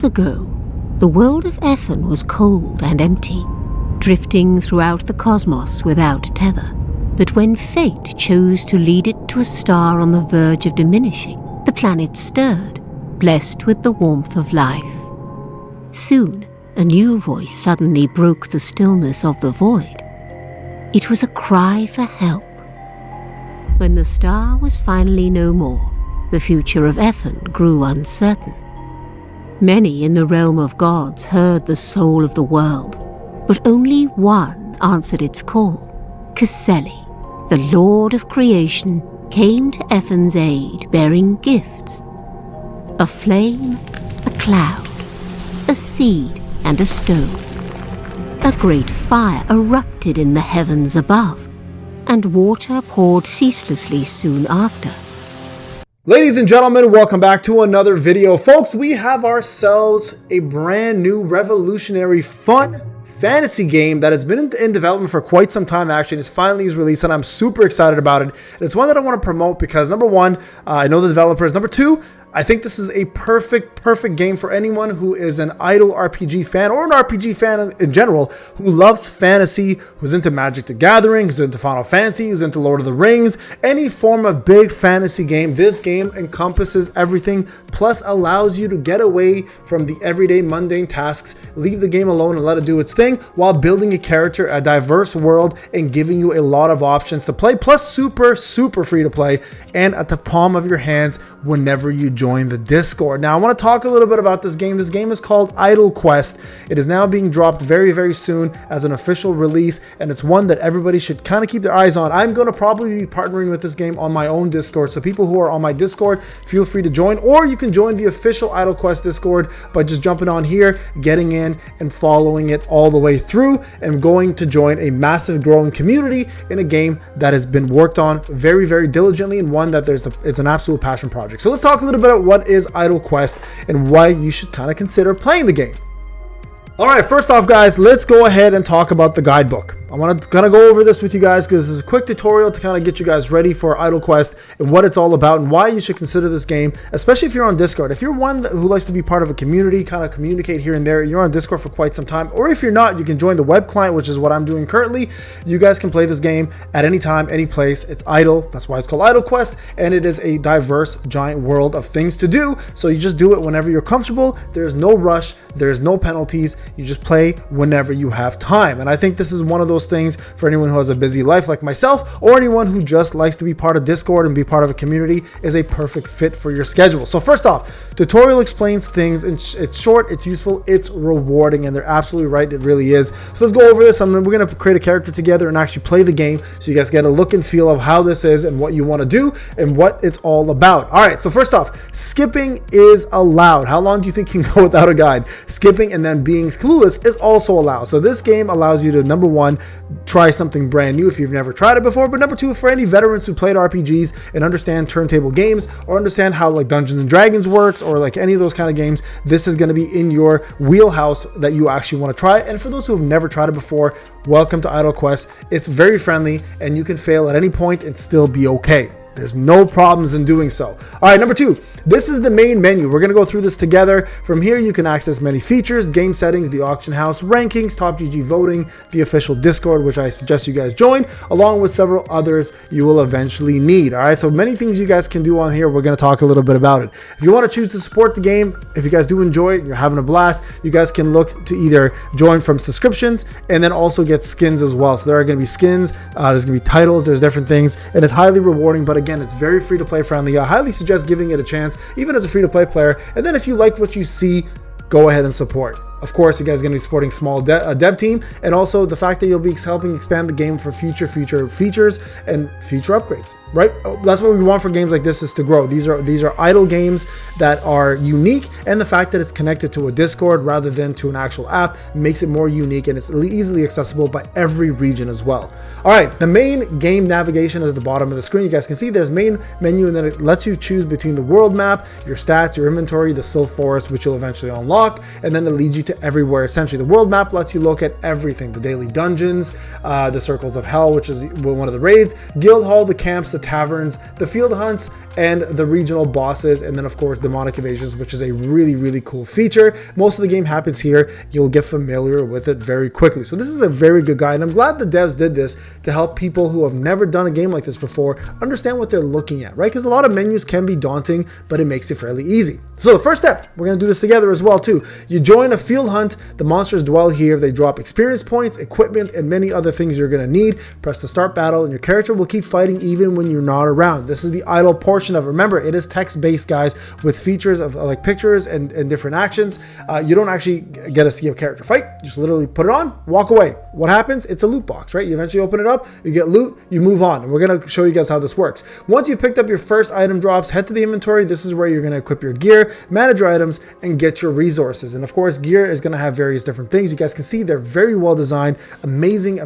Ago, the world of Effen was cold and empty, drifting throughout the cosmos without tether. But when fate chose to lead it to a star on the verge of diminishing, the planet stirred, blessed with the warmth of life. Soon, a new voice suddenly broke the stillness of the void. It was a cry for help. When the star was finally no more, the future of Effen grew uncertain. Many in the realm of gods heard the soul of the world, but only one answered its call. Caselli, the Lord of Creation, came to Effen's aid bearing gifts. A flame, a cloud, a seed and a stone. A great fire erupted in the heavens above, and water poured ceaselessly soon after. Ladies and gentlemen, welcome back to another video. Folks, we have ourselves a brand new revolutionary fun fantasy game that has been in development for quite some time. Actually, it's finally released and I'm super excited about it. And it's one that I want to promote because number one, I know the developers. Number two, I think this is a perfect game for anyone who is an idle RPG fan or an RPG fan in general who loves fantasy, who's into Magic the Gathering, who's into Final Fantasy, who's into Lord of the Rings, any form of big fantasy game. This game encompasses everything, plus allows you to get away from the everyday mundane tasks, leave the game alone and let it do its thing while building a character, a diverse world, and giving you a lot of options to play, plus super free to play and at the palm of your hands whenever you join the Discord. Now I want to talk a little bit about this game. This game is called IdleQuest. It is now being dropped very soon as an official release, and it's one that everybody should kind of keep their eyes on. I'm going to probably be partnering with this game on my own Discord, so people who are on my Discord, feel free to join, or you can join the official IdleQuest Discord by just jumping on here, getting in and following it all the way through, and going to join a massive growing community in a game that has been worked on very diligently, and one that it's an absolute passion project. So let's talk a little bit about what is IdleQuest and why you should kind of consider playing the game. All right, first off, guys, let's go ahead and talk about the guidebook. I want to kind of go over this with you guys because this is a quick tutorial to kind of get you guys ready for IdleQuest and what it's all about and why you should consider this game, especially if you're on Discord. If you're one who likes to be part of a community, kind of communicate here and there, you're on Discord for quite some time, or if you're not, you can join the web client, which is what I'm doing currently. You guys can play this game at any time, any place. It's idle. That's why it's called IdleQuest, and it is a diverse, giant world of things to do. So you just do it whenever you're comfortable. There's no rush. There's no penalties. You just play whenever you have time. And I think this is one of those things for anyone who has a busy life like myself, or anyone who just likes to be part of Discord and be part of a community, is a perfect fit for your schedule. So first off, tutorial explains things, and it's short, it's useful, it's rewarding, and they're absolutely right, it really is. So let's go over this. We're going to create a character together and actually play the game so you guys get a look and feel of how this is and what you want to do and what it's all about. All right, so first off, skipping is allowed. How long do you think you can go without a guide? Skipping and then being clueless is also allowed. So this game allows you to, number one, try something brand new if you've never tried it before, but number two, for any veterans who played RPGs and understand turntable games or understand how like Dungeons and Dragons works or like any of those kind of games, this is going to be in your wheelhouse that you actually want to try. And for those who have never tried it before, welcome to IdleQuest. It's very friendly and you can fail at any point and still be okay. There's no problems in doing so. All right, number two, this is the main menu. We're going to go through this together. From here, you can access many features, game settings, the auction house, rankings, top GG voting, the official Discord, which I suggest you guys join, along with several others you will eventually need. All right, so many things you guys can do on here. We're going to talk a little bit about it. If you want to choose to support the game, if you guys do enjoy it, you're having a blast, you guys can look to either join from subscriptions and then also get skins as well. So there are going to be skins, there's going to be titles, there's different things, and it's highly rewarding. But again, it's very free to play friendly. I highly suggest giving it a chance, even as a free to play player. And then if you like what you see, go ahead and support. Of course, you guys are going to be supporting small dev team, and also the fact that you'll be helping expand the game for future features and future upgrades, right? That's what we want for games like this, is to grow. These are idle games that are unique, and the fact that it's connected to a Discord rather than to an actual app makes it more unique, and it's easily accessible by every region as well. All right, the main game navigation is at the bottom of the screen. You guys can see there's main menu, and then it lets you choose between the world map, your stats, your inventory, the Sylph Forest, which you'll eventually unlock, and then it leads you to to everywhere. Essentially, the world map lets you look at everything: the daily dungeons, the circles of hell, which is one of the raids, guild hall, the camps, the taverns, the field hunts, and the regional bosses, and then of course demonic invasions, which is a really cool feature. Most of the game happens here. You'll get familiar with it very quickly. So this is a very good guide, and I'm glad the devs did this to help people who have never done a game like this before understand what they're looking at, right? Because a lot of menus can be daunting, but it makes it fairly easy. So the first step, we're going to do this together as well too. You join a field hunt. The monsters dwell here. They drop experience points, equipment, and many other things you're going to need. Press the start battle, and your character will keep fighting even when you're not around. This is the idle portion of it. Remember, it is text-based, guys, with features of like pictures and different actions. You don't actually get to see a character fight. Just literally put it on, walk away. What happens? It's a loot box, right? You eventually open it up, you get loot, you move on. And we're going to show you guys how this works. Once you've picked up your first item drops, head to the inventory. This is where you're going to equip your gear, manage your items, and get your resources. And of course, gear is going to have various different things. You guys can see they're very well designed, amazing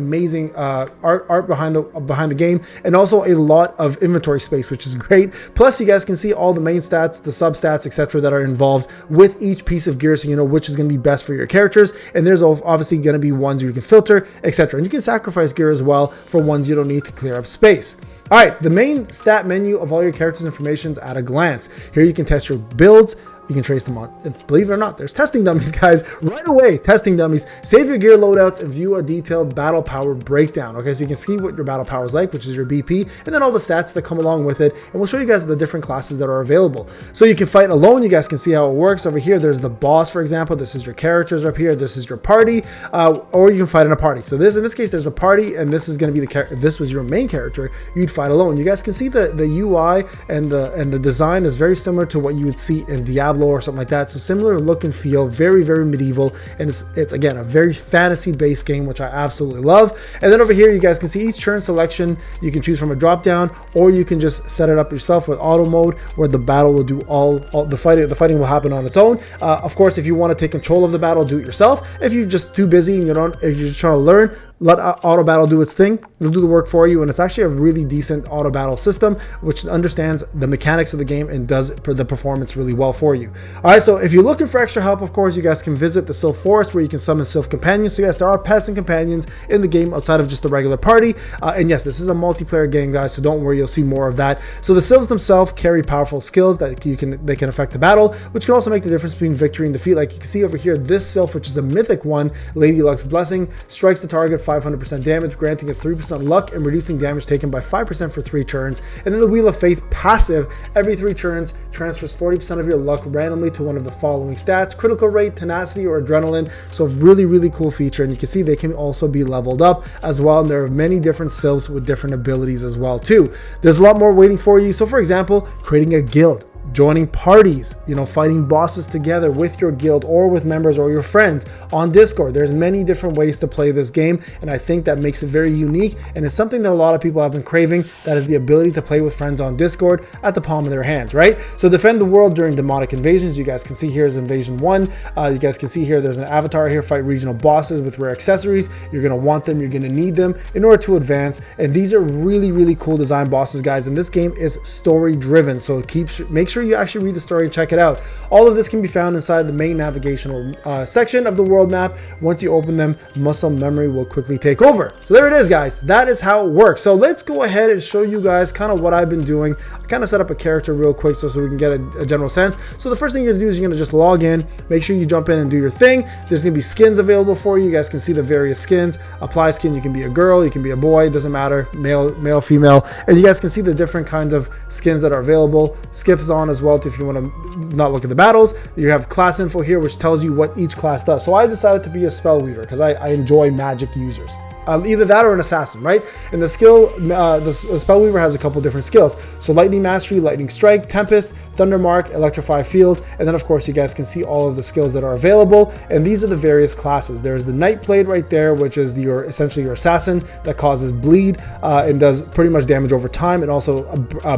art behind the game, and also a lot of inventory space, which is great. Plus, you guys can see all the main stats, the sub stats, etc., that are involved with each piece of gear, so you know which is going to be best for your characters. And there's obviously going to be ones you can filter, etc. And you can sacrifice gear as well for ones you don't need to clear up space. All right, the main stat menu of all your characters' information is at a glance. Here you can test your builds. You can trace them on. And believe it or not, there's testing dummies, guys. Right away, testing dummies. Save your gear loadouts and view a detailed battle power breakdown. Okay, so you can see what your battle power is like, which is your BP, and then all the stats that come along with it. And we'll show you guys the different classes that are available. So you can fight alone. You guys can see how it works. Over here, there's the boss, for example. This is your characters up here. This is your party, or you can fight in a party. So in this case, there's a party, and this is going to be if this was your main character, you'd fight alone. You guys can see the UI and the design is very similar to what you would see in Diablo or something like that. So similar look and feel, very medieval, and it's again a very fantasy based game, which I absolutely love. And then over here you guys can see each turn selection. You can choose from a drop down, or you can just set it up yourself with auto mode, where the battle will do all the fighting will happen on its own. Of course, if you want to take control of the battle, do it yourself. If you're just too busy and if you're just trying to learn, let auto battle do its thing. It'll do the work for you, and it's actually a really decent auto battle system which understands the mechanics of the game and does the performance really well for you. All right, so if you're looking for extra help, of course, you guys can visit the Sylph Forest, where you can summon Sylph companions. So yes, there are pets and companions in the game outside of just a regular party. And yes, this is a multiplayer game, guys, so don't worry, you'll see more of that. So the Sylphs themselves carry powerful skills that they can affect the battle, which can also make the difference between victory and defeat. Like you can see over here, this Sylph, which is a mythic one, Lady Luck's Blessing, strikes the target 500% damage, granting it 3% luck and reducing damage taken by 5% for 3 turns. And then the Wheel of Faith passive, every 3 turns transfers 40% of your luck randomly to one of the following stats: critical rate, tenacity, or adrenaline. So really cool feature. And you can see they can also be leveled up as well, and there are many different Sylphs with different abilities as well too. There's a lot more waiting for you. So for example, creating a guild, joining parties, fighting bosses together with your guild or with members or your friends on Discord. There's many different ways to play this game, and I think that makes it very unique, and it's something that a lot of people have been craving. That is the ability to play with friends on Discord at the palm of their hands, right? So defend the world during demonic invasions. You guys can see here is invasion 1. You guys can see here there's an avatar here, fight regional bosses with rare accessories. You're going to want them, you're going to need them in order to advance, and these are really cool design bosses, guys, and this game is story driven, so make sure you actually read the story and check it out. All of this can be found inside the main navigational section of the world map. Once you open them, muscle memory will quickly take over. So there it is, guys. That is how it works. So let's go ahead and show you guys kind of what I've been doing. I kind of set up a character real quick so we can get a general sense. So the first thing you're gonna do is you're gonna just log in, make sure you jump in and do your thing. There's gonna be skins available for you. You guys can see the various skins. Apply skin, you can be a girl, you can be a boy, it doesn't matter, male, female, and you guys can see the different kinds of skins that are available. Skip is on as well if you want to not look at the battles. You have class info here, which tells you what each class does. So I decided to be a spell weaver because I enjoy magic users. Either that or an assassin, right? And the skill, the Spellweaver has a couple different skills. So Lightning Mastery, Lightning Strike, Tempest, Thunder Mark, Electrify Field, and then of course you guys can see all of the skills that are available. And these are the various classes. There's the Nightblade right there, which is essentially your assassin that causes bleed and does pretty much damage over time, and also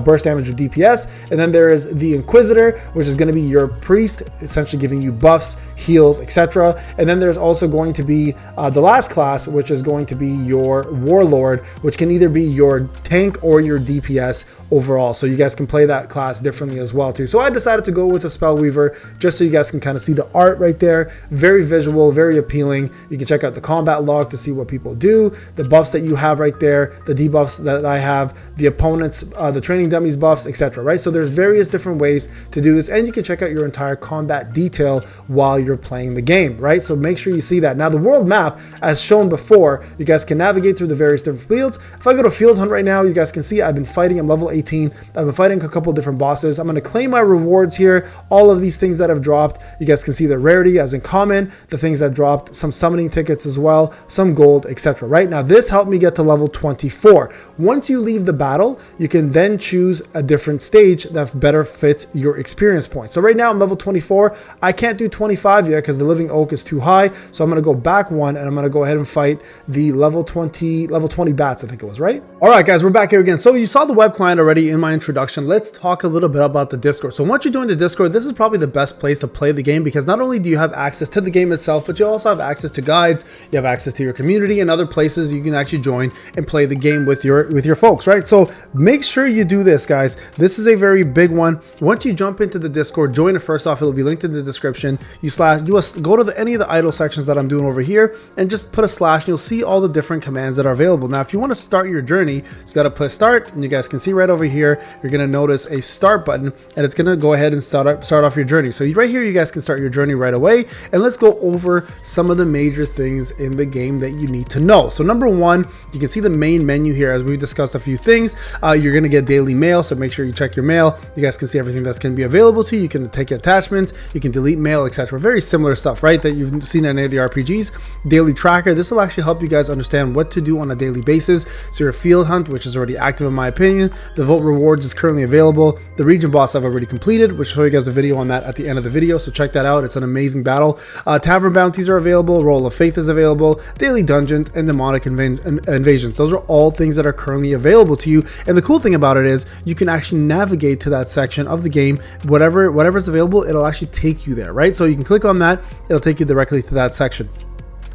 burst damage with DPS. And then there is the Inquisitor, which is going to be your priest, essentially giving you buffs, heals, etc. And then there's also going to be the last class, which is going to be your Warlord, which can either be your tank or your DPS, overall. So you guys can play that class differently as well too. So I decided to go with a spell weaver just so you guys can kind of see the art right there. Very visual, very appealing. You can check out the combat log to see what people do, the buffs that you have right there, the debuffs that I have, the opponents, the training dummies buffs, etc. Right? So there's various different ways to do this, and you can check out your entire combat detail while you're playing the game, right? So make sure you see that. Now the world map, as shown before, you guys can navigate through the various different fields. If I go to field hunt right now, you guys can see I've been fighting. I'm level 18. I've been fighting a couple different bosses. I'm going to claim my rewards here. All of these things that have dropped, you guys can see the rarity as in common, the things that dropped, some summoning tickets as well, some gold, etc. Right now, this helped me get to level 24. Once you leave the battle, you can then choose a different stage that better fits your experience points. So right now I'm level 24. I can't do 25 yet because the living oak is too high. So I'm going to go back one and I'm going to go ahead and fight the level 20 bats, I think it was, right? All right, guys, we're back here again. So you saw the web client already in my introduction. Let's talk a little bit about the Discord. So once you join the Discord, this is probably the best place to play the game because not only do you have access to the game itself, but you also have access to guides, you have access to your community and other places you can actually join and play the game with your folks, right? So make sure you do this, guys. This is a very big one. Once you jump into the Discord, join it first off. It'll be linked in the description. Go to any of the idle sections that I'm doing over here and just put a slash and you'll see all the different commands that are available. Now, if you want to start your journey, you just got to put start, and you guys can see right over here, you're going to notice a start button, and it's going to go ahead and start off your journey. So right here, you guys can start your journey right away. And let's go over some of the major things in the game that you need to know. So number one, you can see the main menu here as we've discussed a few things. You're going to get daily mail, so make sure you check your mail. You guys can see everything that's going to be available to you. You can take attachments, you can delete mail, etc. Very similar stuff, right, that you've seen in any of the RPGs. Daily tracker, this will actually help you guys understand what to do on a daily basis. So your field hunt, which is already active in my opinion. The vote rewards is currently available. The region boss I've already completed, which will show you guys a video on that at the end of the video, so check that out. It's an amazing battle. Tavern bounties are available, roll of faith is available, daily dungeons, and demonic invasions. Those are all things that are currently available to you, and the cool thing about it is you can actually navigate to that section of the game. Whatever's available, it'll actually take you there, right? So you can click on that, it'll take you directly to that section.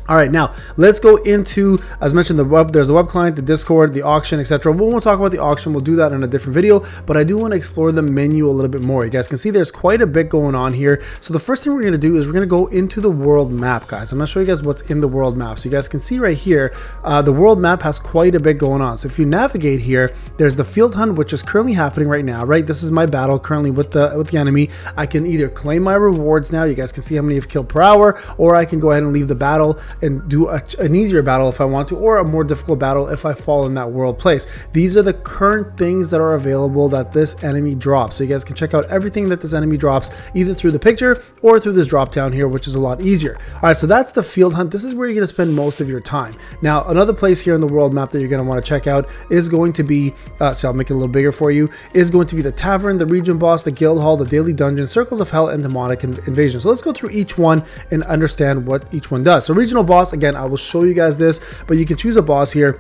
All right, now let's go into, as mentioned, the web. There's the web client, the Discord, the auction, etc. We won't talk about the auction. We'll do that in a different video, but I do want to explore the menu a little bit more. You guys can see there's quite a bit going on here. So the first thing we're going to do is we're going to go into the world map, guys. I'm going to show you guys what's in the world map. So you guys can see right here, the world map has quite a bit going on. So if you navigate here, there's the field hunt, which is currently happening right now, right? This is my battle currently with the enemy. I can either claim my rewards now. You guys can see how many you've killed per hour, or I can go ahead and leave the battle and do an easier battle if I want to, or a more difficult battle if I fall in that world place. These are the current things that are available that this enemy drops. So you guys can check out everything that this enemy drops either through the picture or through this drop down here, which is a lot easier. All right, so that's the field hunt. This is where you're going to spend most of your time. Now, another place here in the world map that you're going to want to check out is going to be, so I'll make it a little bigger for you, is going to be the tavern, the region boss, the guild hall, the daily dungeon, circles of hell, and demonic invasion. So let's go through each one and understand what each one does. So regional boss, again, I will show you guys this, but you can choose a boss here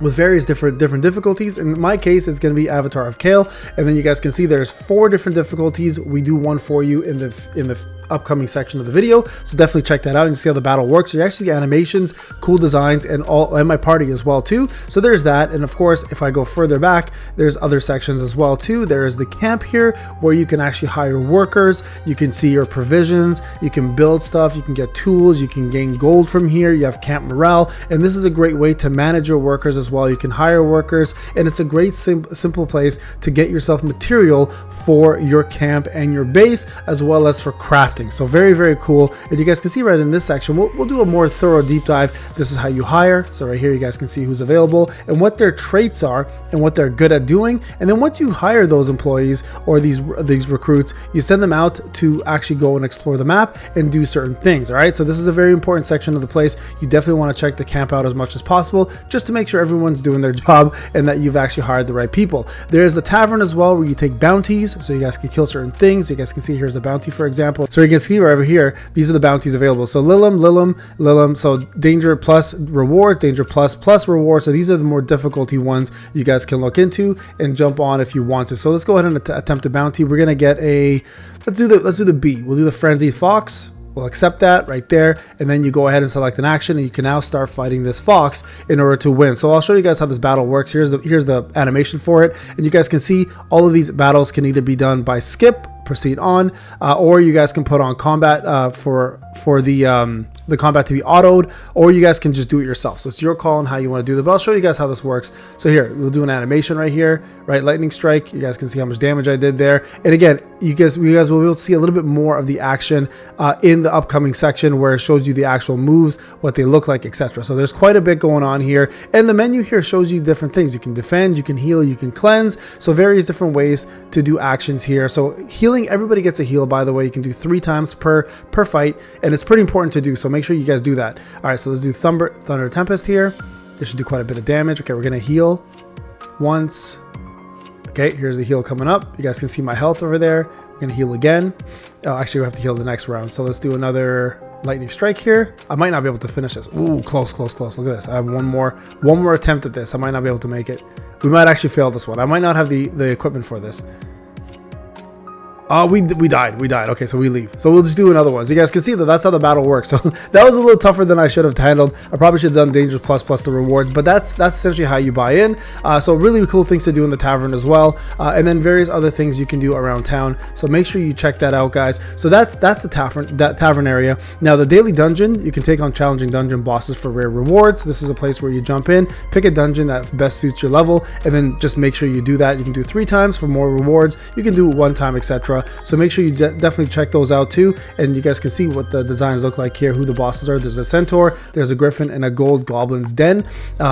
with various different difficulties. In my case, it's going to be Avatar of Kale, and then you guys can see there's 4 different difficulties. We do one for you in the upcoming section of the video, so definitely check that out and see how the battle works. So you actually get animations, cool designs, and my party as well too. So there's that, and of course, if I go further back, there's other sections as well too. There is the camp here where you can actually hire workers. You can see your provisions, you can build stuff, you can get tools, you can gain gold from here. You have camp morale, and this is a great way to manage your workers as well. You can hire workers, and it's a great simple place to get yourself material for your camp and your base, as well as for crafting. So very, very cool. And you guys can see right in this section, we'll do a more thorough deep dive. This is how you hire. So right here, you guys can see who's available and what their traits are and what they're good at doing. And then once you hire those employees or these recruits, you send them out to actually go and explore the map and do certain things. All right. So this is a very important section of the place. You definitely want to check the camp out as much as possible, just to make sure everyone's doing their job and that you've actually hired the right people. There's the tavern as well, where you take bounties, so you guys can kill certain things. You guys can see here's a bounty, for example. So you can see right over here, these are the bounties available. So Lilim, so danger plus reward, danger plus reward. So these are the more difficulty ones you guys can look into and jump on if you want to. So let's go ahead and attempt a bounty. We're gonna get a, let's do the B. We'll do the frenzied fox. We'll accept that right there, and then you go ahead and select an action, and you can now start fighting this fox in order to win. So I'll show you guys how this battle works. Here's the animation for it, and you guys can see all of these battles can either be done by skip, proceed on, or you guys can put on combat for the combat to be autoed, or you guys can just do it yourself. So it's your call on how you want to do that, but I'll show you guys how this works. So here, we'll do an animation right here, right? Lightning strike. You guys can see how much damage I did there. And again, you guys will be able to see a little bit more of the action in the upcoming section where it shows you the actual moves, what they look like, etc. So there's quite a bit going on here. And the menu here shows you different things. You can defend, you can heal, you can cleanse. So various different ways to do actions here. So healing, everybody gets a heal, by the way. You can do 3 times per fight, and it's pretty important to do. So make sure you guys do that. All right, so let's do Thunder Tempest here. This should do quite a bit of damage. Okay, we're gonna heal once. Okay, here's the heal coming up. You guys can see my health over there. We're gonna heal again. Oh, actually, we have to heal the next round. So let's do another lightning strike here. I might not be able to finish this. Ooh, close. Look at this. I have one more attempt at this. I might not be able to make it. We might actually fail this one. I might not have the equipment for this. Oh, we died. Okay, so we leave. So we'll just do another one. So you guys can see that that's how the battle works. So that was a little tougher than I should have handled. I probably should have done Dangerous plus the rewards, but that's essentially how you buy in. So really cool things to do in the tavern as well. And then various other things you can do around town. So make sure you check that out, guys. So that's the tavern area. Now the daily dungeon, you can take on challenging dungeon bosses for rare rewards. This is a place where you jump in, pick a dungeon that best suits your level, and then just make sure you do that. You can do 3 times for more rewards. You can do 1 time, etc. So make sure you definitely check those out too, and you guys can see what the designs look like here, who the bosses are. There's a centaur, there's a griffin, and a gold goblin's den.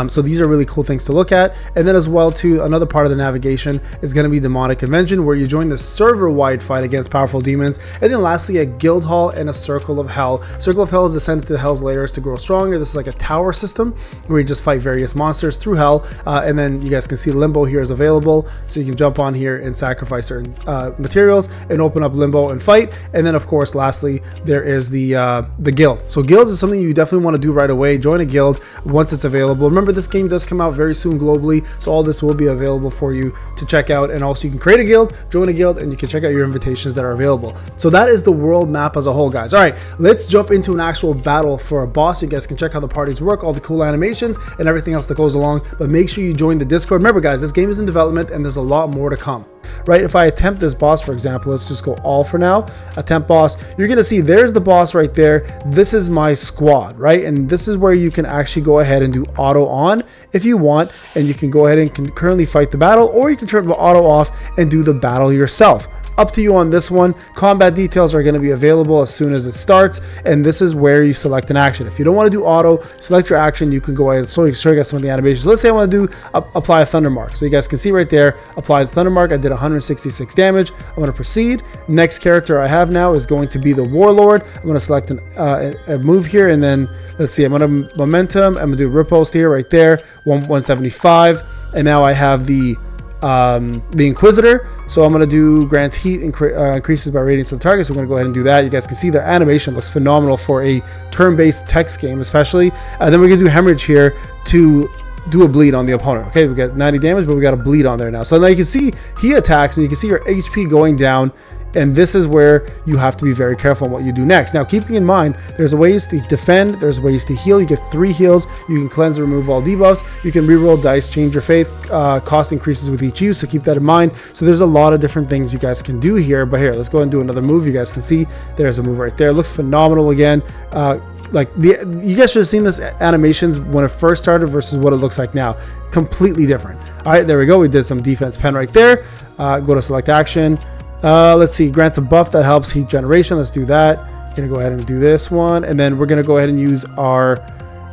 So these are really cool things to look at. And then as well too, another part of the navigation is going to be demonic convention, where you join the server-wide fight against powerful demons. And then lastly, a guild hall and a circle of hell. Circle of hell is descended to hell's layers to grow stronger. This is like a tower system where you just fight various monsters through hell. And then you guys can see limbo here is available, so you can jump on here and sacrifice certain materials and open up limbo and fight. And then of course lastly there is the guild. So guild is something you definitely want to do right away. Join a guild once it's available. Remember, this game does come out very soon globally, so all this will be available for you to check out. And also you can create a guild, join a guild, and you can check out your invitations that are available. So that is the world map as a whole, guys. All right, let's jump into an actual battle for a boss. You guys can check how the parties work, all the cool animations and everything else that goes along, but make sure you join the Discord. Remember guys, this game is in development and there's a lot more to come. Right, if I attempt this boss, for example, let's just go all for now, attempt boss, you're gonna see there's the boss right there. This is my squad, right? And this is where you can actually go ahead and do auto on if you want, and you can go ahead and concurrently fight the battle, or you can turn the auto off and do the battle yourself. Up to you on this one. Combat details are going to be available as soon as it starts, and this is where you select an action. If you don't want to do auto, select your action. You can go ahead and show you guys some of the animations. Let's say I want to do apply a thunder mark. So you guys can see right there, applies thunder mark. I did 166 damage. I'm going to proceed. Next character I have now is going to be the warlord. I'm going to select a move here, and then let's see. I'm going to momentum. I'm going to do riposte here, right there, 175, and now I have the Inquisitor. So I'm going to do grants heat increases by radiance of the target. So we're going to go ahead and do that. You guys can see the animation looks phenomenal for a turn-based text game, especially. And then we're going to do hemorrhage here to do a bleed on the opponent. Okay, we got 90 damage, but we got a bleed on there now. So now you can see he attacks, and you can see your HP going down. And this is where you have to be very careful on what you do next. Now, keeping in mind, there's ways to defend, there's ways to heal. You get 3 heals. You can cleanse and remove all debuffs. You can reroll dice, change your faith. Cost increases with each use, so keep that in mind. So there's a lot of different things you guys can do here. But here, let's go and do another move. You guys can see there's a move right there. It looks phenomenal again. You guys should have seen this animations when it first started versus what it looks like now. Completely different. All right, there we go. We did some defense pen right there. Go to select action. Let's see, grants a buff that helps heat generation. Let's do that. Gonna go ahead and do this one, and then we're gonna go ahead and use our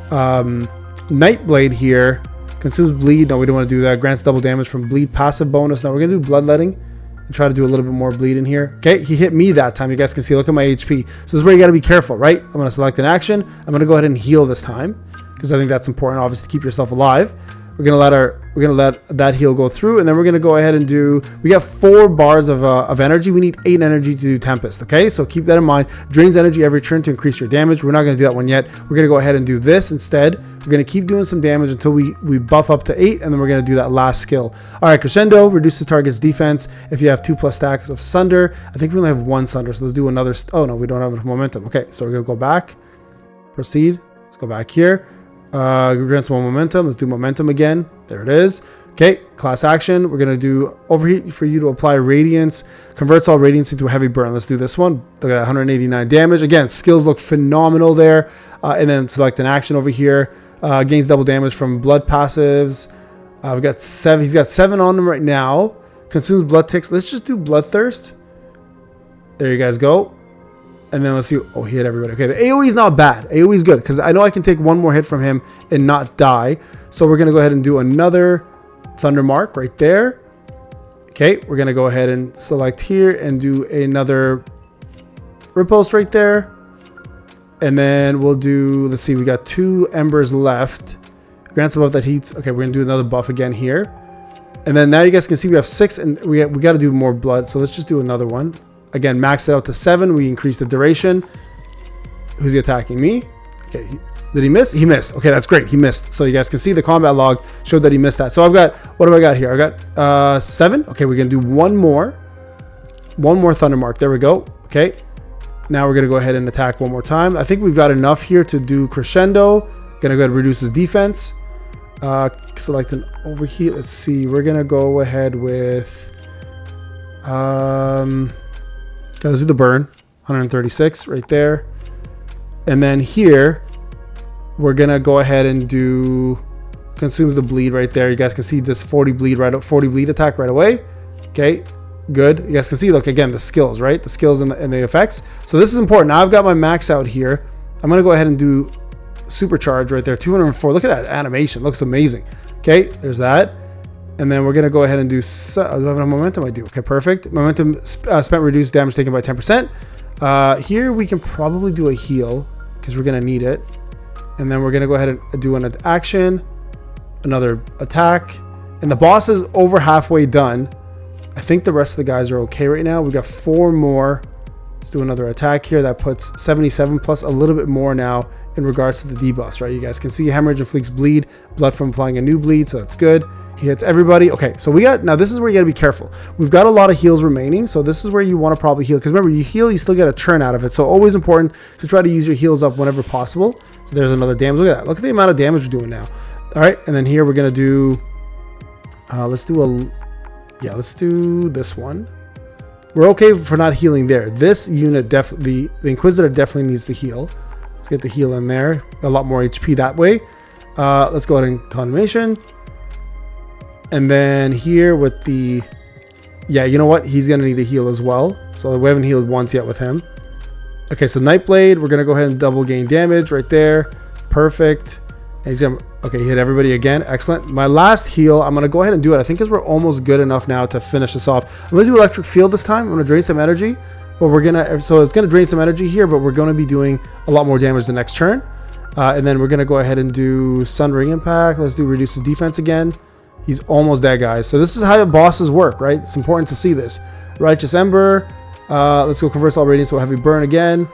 Nightblade here. Consumes bleed. No, we don't want to do that. Grants double damage from bleed, passive bonus. Now we're gonna do bloodletting and try to do a little bit more bleed in here. Okay, he hit me that time. You guys can see. Look at my HP. So this is where you got to be careful, right? I'm gonna select an action. I'm gonna go ahead and heal this time because I think that's important, obviously, to keep yourself alive. We're gonna let that heal go through, and then we're gonna go ahead and do. We got 4 bars of energy. We need 8 energy to do Tempest. Okay, so keep that in mind. Drains energy every turn to increase your damage. We're not gonna do that one yet. We're gonna go ahead and do this instead We're going to keep doing some damage until we buff up to 8, and then we're going to do that last skill. All right, Crescendo reduces target's defense if you have 2+ stacks of Sunder. I think we only have 1 Sunder, so let's do another. Oh no, we don't have enough momentum. Okay, so we're going to go back, proceed. Let's go back here. Grants 1 momentum. Let's do momentum again. There it is. Okay, class action. We're going to do overheat for you to apply radiance. Converts all radiance into a heavy burn. Let's do this one. Look at that, 189 damage. Again, skills look phenomenal there. And then select an action over here. Gains double damage from blood passives. We've got 7. He's got 7 on him right now. Consumes blood ticks. Let's just do bloodthirst. There you guys go. And then let's see. Oh, he hit everybody. Okay, the AoE is not bad. AoE is good because I know I can take 1 more hit from him and not die. So we're going to go ahead and do another Thunder Mark right there. Okay, we're going to go ahead and select here and do another riposte right there. And then we'll do, let's see, we got 2 embers left. Grants above that heat. Okay, we're going to do another buff again here. And then now you guys can see we have 6 and we got to do more blood. So let's just do another one. Again, max it out to 7. We increase the duration. Who's he attacking? Me? Okay, did he miss? He missed. Okay, that's great. He missed. So you guys can see the combat log showed that he missed that. So I've got, what have I got here? I got 7. Okay, we're going to do one more Thunder Mark. There we go. Okay. Now we're going to go ahead and attack one more time. I think we've got enough here to do Crescendo. Going to go ahead and reduce his defense. Select an overheat. Let's see. We're going to go ahead with... let's do the burn. 136 right there. And then here, we're going to go ahead and do... Consumes the bleed right there. You guys can see this 40 bleed attack right away. Okay. Good. You guys can see, look, again, the skills, right? The skills and the effects. So this is important. Now I've got my max out here. I'm going to go ahead and do supercharge right there. 204. Look at that animation. Looks amazing. Okay, there's that. And then we're going to go ahead and do... do I have enough momentum? I do. Okay, perfect. Momentum spent reduced damage taken by 10%. Here we can probably do a heal because we're going to need it. And then we're going to go ahead and do an action. Another attack. And the boss is over halfway done. I think the rest of the guys are okay right now. We've got 4 more. Let's do another attack here. That puts 77 plus a little bit more now in regards to the debuffs, right? You guys can see hemorrhage and Fleek's bleed, blood from applying a new bleed, so that's good. He hits everybody. Okay, so we got, now this is where you got to be careful. We've got a lot of heals remaining, so this is where you want to probably heal. Because remember, you heal, you still get a turn out of it. So always important to try to use your heals up whenever possible. So there's another damage. Look at that. Look at the amount of damage we're doing now. All right, and then here we're going to do, let's do this one. We're okay for not healing there. This unit definitely, the Inquisitor definitely needs to heal. Let's get the heal in there. A lot more HP that way. Let's go ahead and Condemnation. And then here with the... Yeah, you know what? He's going to need a heal as well. So we haven't healed once yet with him. Okay, so Nightblade. We're going to go ahead and double gain damage right there. Perfect. And he's gonna... Okay, he hit everybody again. Excellent. My last heal, I'm going to go ahead and do it. I think because we're almost good enough now to finish this off. I'm going to do Electric Field this time. I'm going to drain some energy. But we're going to... So it's going to drain some energy here, but we're going to be doing a lot more damage the next turn. And then we're going to go ahead and do Sundering Impact. Let's do Reduces Defense again. He's almost dead, guys. So this is how bosses work, right? It's important to see this. Righteous Ember. Let's go Converts All Radiance to a Heavy Burn again.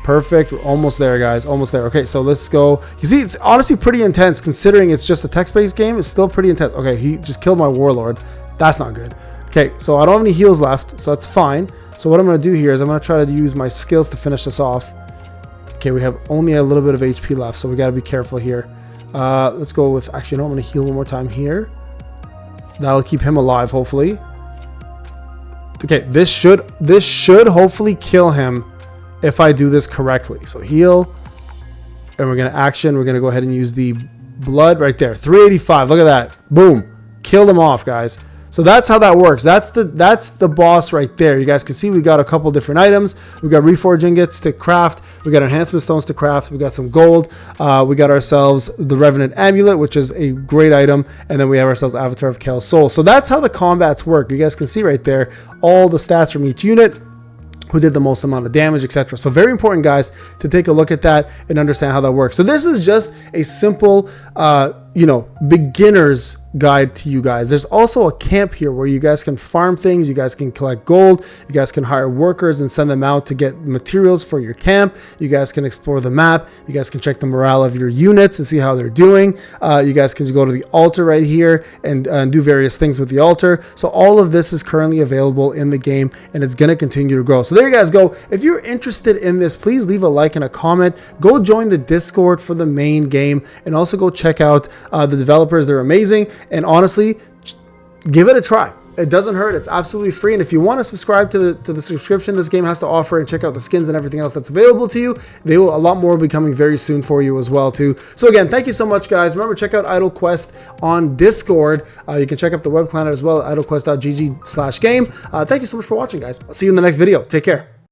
Perfect. We're almost there, guys. Almost there. Okay, so let's go. You see, it's honestly pretty intense considering it's just a text-based game. It's still pretty intense. Okay, he just killed my Warlord. That's not good. Okay, so I don't have any heals left, so that's fine. So what I'm going to do here is I'm going to try to use my skills to finish this off. Okay, we have only a little bit of HP left, so we got to be careful here. Let's go with... Actually, no, I'm going to heal one more time here. That'll keep him alive, hopefully. Okay, this should hopefully kill him if I do this correctly. So heal, and we're going to action. We're going to go ahead and use the blood right there. 385. Look at that. Boom. Killed him off, guys. So that's how that works. That's the boss right there. You guys can see we got a couple different items. We got Reforge Ingots to craft. We got Enhancement Stones to craft. We got some gold. We got ourselves the Revenant Amulet, which is a great item. And then we have ourselves Avatar of Kel's Soul. So that's how the combats work. You guys can see right there all the stats from each unit, who did the most amount of damage, etc. So very important, guys, to take a look at that and understand how that works. So this is just a simple you know, beginner's guide to you guys. There's also a camp here where you guys can farm things, you guys can collect gold, you guys can hire workers and send them out to get materials for your camp, you guys can explore the map, you guys can check the morale of your units and see how they're doing, you guys can go to the altar right here and do various things with the altar. So all of this is currently available in the game, and it's going to continue to grow. So there you guys go. If you're interested in this, please leave a like and a comment. Go join the Discord for the main game, and also go check out the developers. They're amazing. And honestly, give it a try. It doesn't hurt. It's absolutely free. And if you want to subscribe to the subscription this game has to offer and check out the skins and everything else that's available to you, a lot more will be coming very soon for you as well too. So again, thank you so much, guys. Remember, check out IdleQuest on Discord. You can check out the web planet as well at idlequest.gg/game. Thank you so much for watching, guys. I'll see you in the next video. Take care.